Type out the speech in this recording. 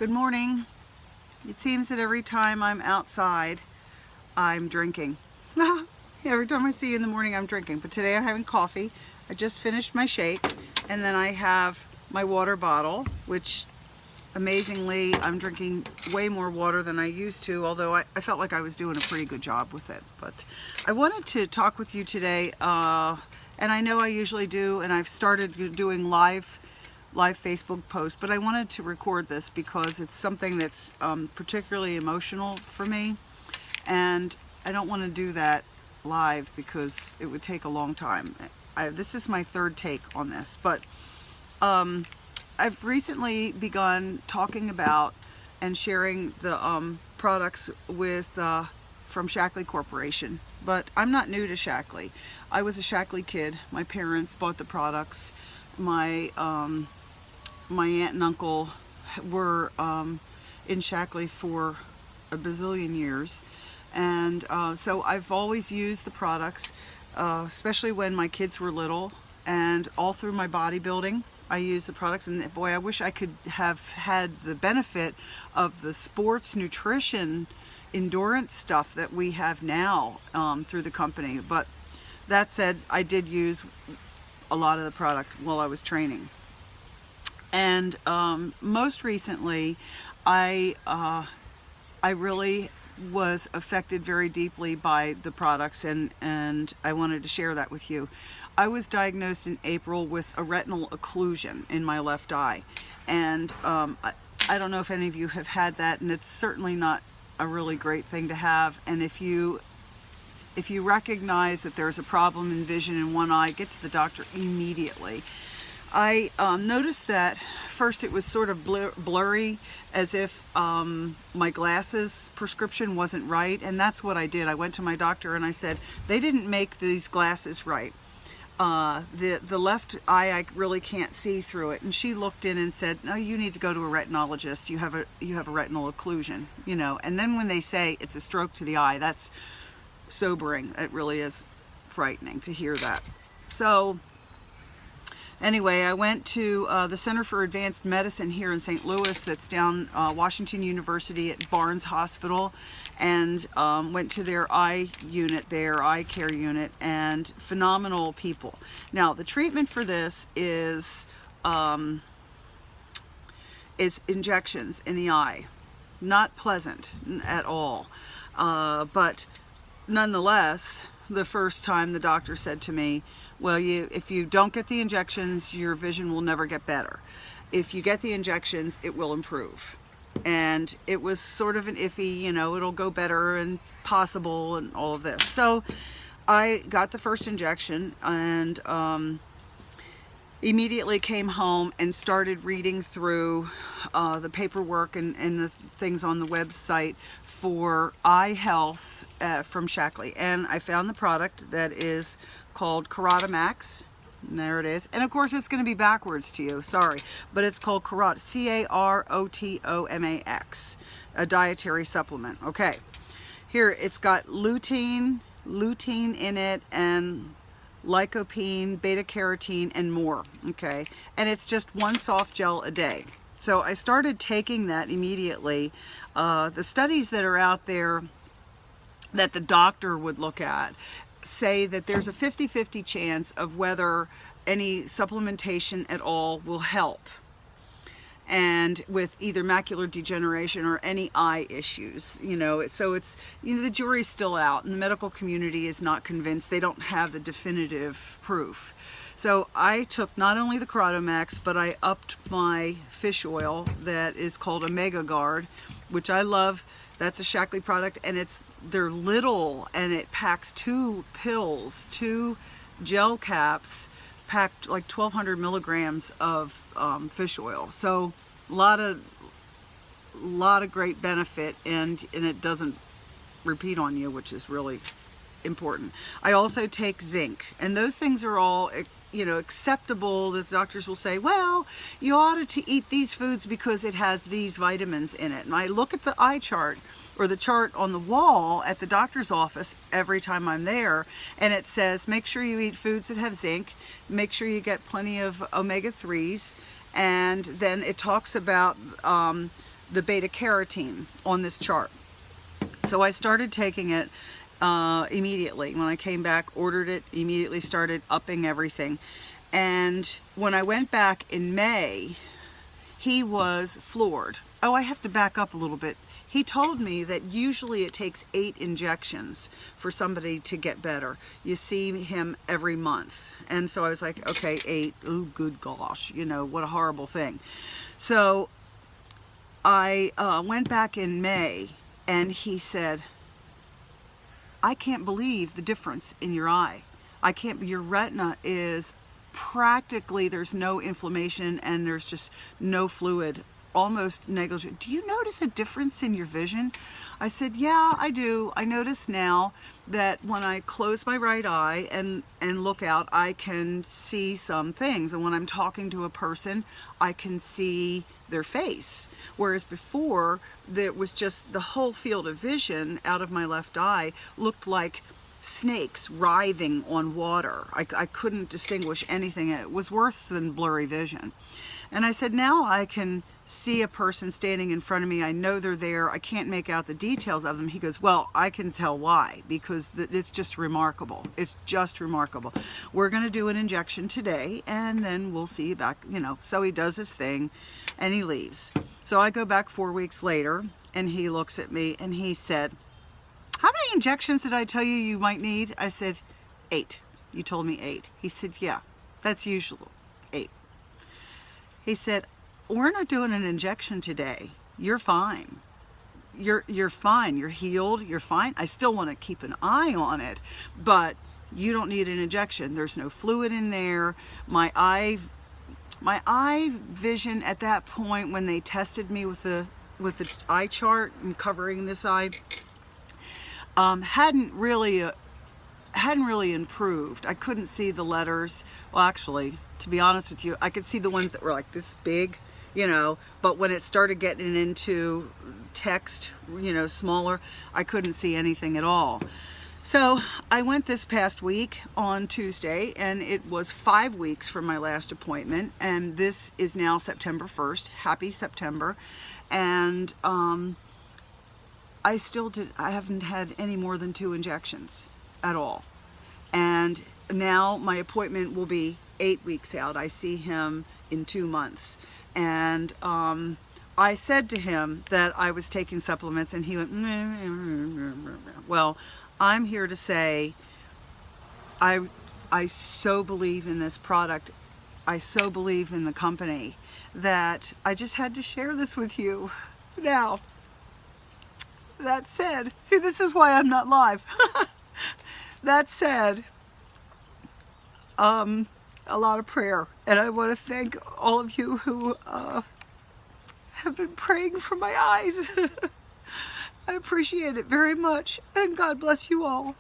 Good morning. It seems that every time I'm outside, I'm drinking. Every time I see you in the morning, I'm drinking. But today I'm having coffee. I just finished my shake, and then I have my water bottle, which amazingly I'm drinking way more water than I used to, although I felt like I was doing a pretty good job with it. But I wanted to talk with you today, and I know I usually do, and I've started doing live Facebook posts, but I wanted to record this because it's something that's particularly emotional for me, and I don't want to do that live because it would take a long time. This is my third take on this, but I've recently begun talking about and sharing the products with from Shaklee Corporation, but I'm not new to Shaklee. I was a Shaklee kid. My parents bought the products. My aunt and uncle were in Shaklee for a bazillion years, and so I've always used the products, especially when my kids were little, and all through my bodybuilding I use the products. And boy, I wish I could have had the benefit of the sports nutrition endurance stuff that we have now through the company. But that said, I did use a lot of the product while I was training. And most recently, I really was affected very deeply by the products, and I wanted to share that with you. I was diagnosed in April with a retinal occlusion in my left eye, and I don't know if any of you have had that, and it's certainly not a really great thing to have. And if you recognize that there's a problem in vision in one eye, get to the doctor immediately. I noticed that first it was sort of blurry, as if my glasses prescription wasn't right, and that's what I did. I went to my doctor and I said, they didn't make these glasses right. The left eye, I really can't see through it. And she looked in and said, no, you need to go to a retinologist. You have a retinal occlusion, you know. And then when they say it's a stroke to the eye, that's sobering. It really is frightening to hear that. So anyway, I went to the Center for Advanced Medicine here in St. Louis, that's down Washington University at Barnes Hospital, and went to their eye unit, their eye care unit, and phenomenal people. Now, the treatment for this is injections in the eye. Not pleasant at all, but nonetheless, the first time the doctor said to me, well, if you don't get the injections, your vision will never get better. If you get the injections, it will improve. And it was sort of an iffy, you know, it'll go better and possible and all of this. So I got the first injection and immediately came home and started reading through the paperwork and the things on the website for eye health from Shaklee. And I found the product that is called Max. And there it is. And of course it's going to be backwards to you, sorry, but it's called Carotomax, a dietary supplement. Okay, here it's got lutein in it, and lycopene, beta carotene, and more. Okay, and it's just one soft gel a day. So I started taking that immediately. The studies that are out there that the doctor would look at say that there's a 50-50 chance of whether any supplementation at all will help, and with either macular degeneration or any eye issues, you know. So it's, you know, the jury's still out, and the medical community is not convinced. They don't have the definitive proof. So I took not only the Max, but I upped my fish oil that is called Omega Guard, which I love. That's a Shaklee product, and they're little, and it packs 2 pills, 2 gel caps, packed like 1,200 milligrams of fish oil. So a lot of great benefit, and it doesn't repeat on you, which is really important. I also take zinc, and those things are all, you know, acceptable. The doctors will say, well, you ought to eat these foods because it has these vitamins in it. And I look at the eye chart, or the chart on the wall at the doctor's office every time I'm there, and it says make sure you eat foods that have zinc, make sure you get plenty of omega-3s, and then it talks about the beta carotene on this chart. So I started taking it immediately. When I came back, ordered it, immediately started upping everything. And when I went back in May, he was floored. Oh, I have to back up a little bit. He told me that usually it takes 8 injections for somebody to get better. You see him every month. And so I was like, okay, 8, oh good gosh, you know, what a horrible thing. So I went back in May, and he said, I can't believe the difference in your eye. Your retina is practically, there's no inflammation and there's just no fluid, almost negligible. Do you notice a difference in your vision? I said, yeah, I do. I notice now that when I close my right eye and look out, I can see some things. And when I'm talking to a person, I can see their face. Whereas before, there was just the whole field of vision out of my left eye looked like snakes writhing on water. I couldn't distinguish anything. It was worse than blurry vision. And I said, now I can see a person standing in front of me. I know they're there. I can't make out the details of them. He goes, well, I can tell why, because it's just remarkable. It's just remarkable. We're going to do an injection today, and then we'll see you back, you know. So he does his thing, and he leaves. So I go back 4 weeks later, and he looks at me, and he said, how many injections did I tell you you might need? I said, 8. You told me 8. He said, yeah, that's usual, 8. He said, we're not doing an injection today. You're fine. You're fine. You're healed. You're fine. I still want to keep an eye on it, but you don't need an injection. There's no fluid in there. My eye vision at that point, when they tested me with the eye chart and covering this eye, hadn't really improved. I couldn't see the letters. Well, actually, to be honest with you, I could see the ones that were like this big, you know, but when it started getting into text, you know, smaller, I couldn't see anything at all. So I went this past week on Tuesday, and it was 5 weeks from my last appointment, and this is now September 1st. Happy September. And I haven't had any more than 2 injections at all. And now my appointment will be 8 weeks out. I see him in 2 months. And I said to him that I was taking supplements, and he went, well, I'm here to say I so believe in this product. I so believe in the company that I just had to share this with you. Now, that said, see, this is why I'm not live. That said, a lot of prayer, and I want to thank all of you who have been praying for my eyes. I appreciate it very much, and God bless you all.